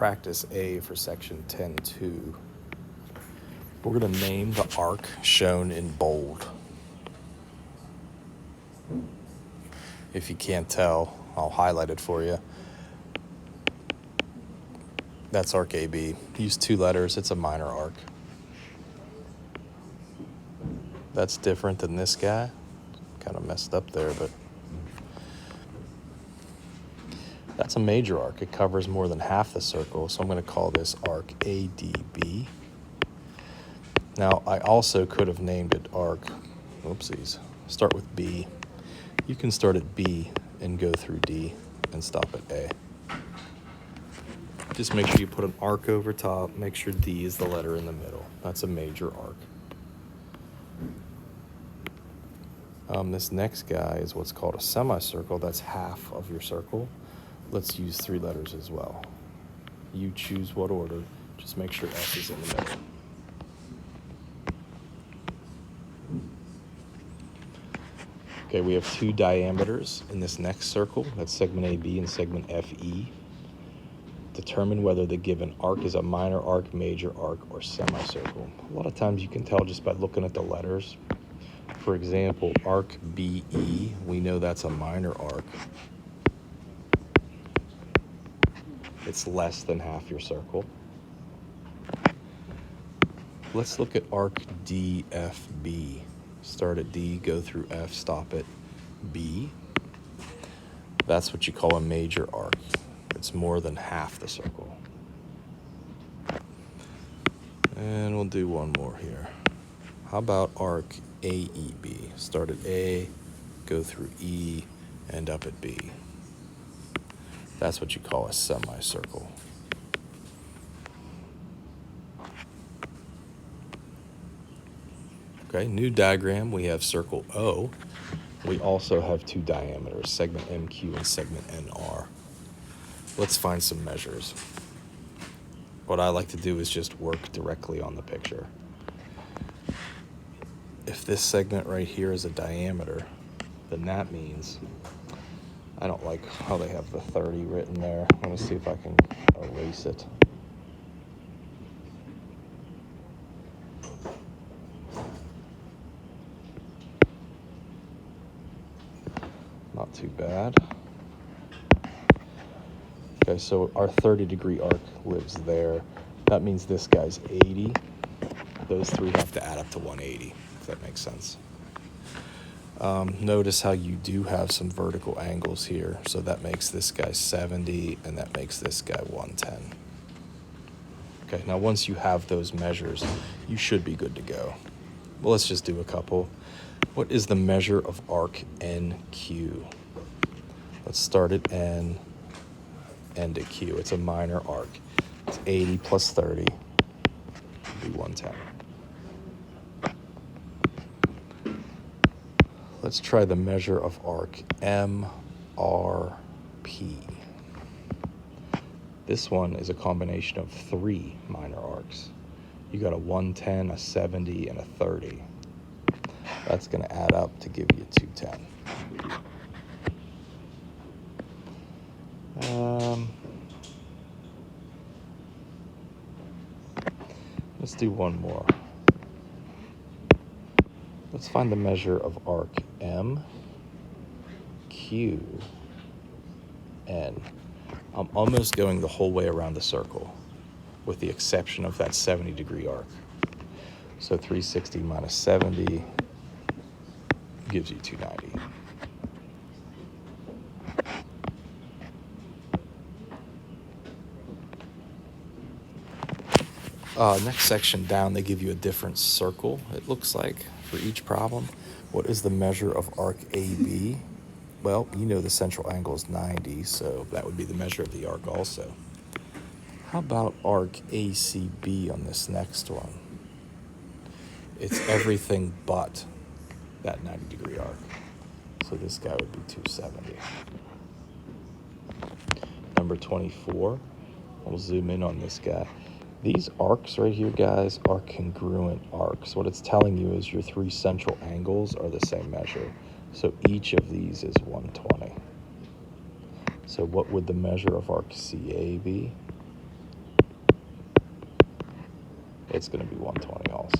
practice A for section 10.2. We're going to name the arc shown in bold. If you can't tell, I'll highlight it for you. That's arc AB. Use 2 letters. It's a minor arc. That's different than this guy. Kind of messed up there, but that's a major arc. It covers more than half the circle, so I'm going to call this arc ADB. Now, I also could have named it arc, whoopsies, start with B. You can start at B and go through D and stop at A. Just make sure you put an arc over top. Make sure D is the letter in the middle. That's a major arc. This next guy is what's called a semicircle. That's half of your circle. Let's use 3 letters as well. You choose what order. Just make sure S is in the middle. Okay, we have 2 diameters in this next circle. That's segment AB and segment FE. Determine whether the given arc is a minor arc, major arc, or semicircle. A lot of times you can tell just by looking at the letters. For example, arc BE, we know that's a minor arc. It's less than half your circle. Let's look at arc DFB. Start at D, go through F, stop at B. That's what you call a major arc. It's more than half the circle. And we'll do one more here. How about arc AEB? Start at A, go through E, end up at B. That's what you call a semicircle. Okay, new diagram. We have circle O. We also have 2 diameters, segment MQ and segment NR. Let's find some measures. What I like to do is just work directly on the picture. If this segment right here is a diameter, then that means, I don't like how they have the 30 written there. I'm going to see if I can erase it. Not too bad. Okay, so our 30-degree arc lives there. That means this guy's 80. Those 3 have to add up to 180, if that makes sense. Notice how you do have some vertical angles here. So that makes this guy 70, and that makes this guy 110. Okay, now once you have those measures, you should be good to go. Well, let's just do a couple. What is the measure of arc NQ? Let's start at N, end at Q. It's a minor arc. It's 80 plus 30, be 110. Let's try the measure of arc MRP. This one is a combination of 3 minor arcs. You got a 110, a 70, and a 30. That's going to add up to give you a 210. Let's do one more. Let's find the measure of arc M, Q, N. I'm almost going the whole way around the circle, with the exception of that 70-degree arc. So 360 minus 70 gives you 290. Next section down, they give you a different circle, it looks like, for each problem. What is the measure of arc AB? Well, you know the central angle is 90, so that would be the measure of the arc also. How about arc ACB on this next one? It's everything but that 90-degree arc. So this guy would be 270. Number 24, we'll zoom in on this guy. These arcs right here, guys, are congruent arcs. What it's telling you is your 3 central angles are the same measure. So each of these is 120. So what would the measure of arc CA be? it's going to be 120 also.